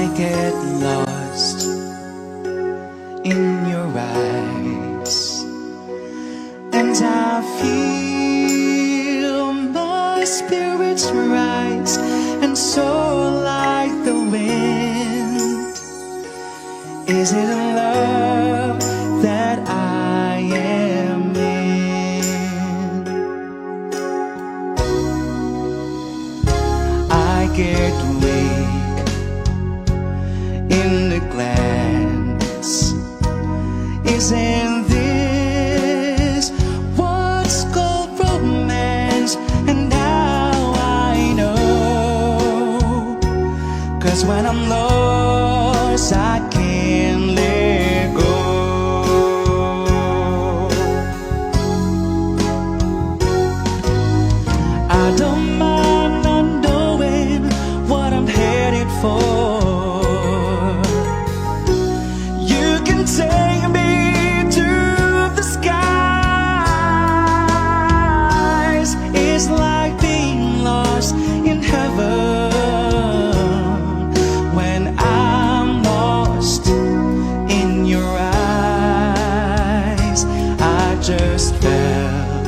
I get lost in your eyes, and I feel my spirits rise and soar like the wind. Is it a love that I am in? I get weak in the glance. Isn't this what's called romance? And now I know, 'cause when I'm lost I can't let go. I don't mind not knowing what I'm headed for. You can take me to the skies. It's like being lost in heaven when I'm lost in your eyes. I just fell,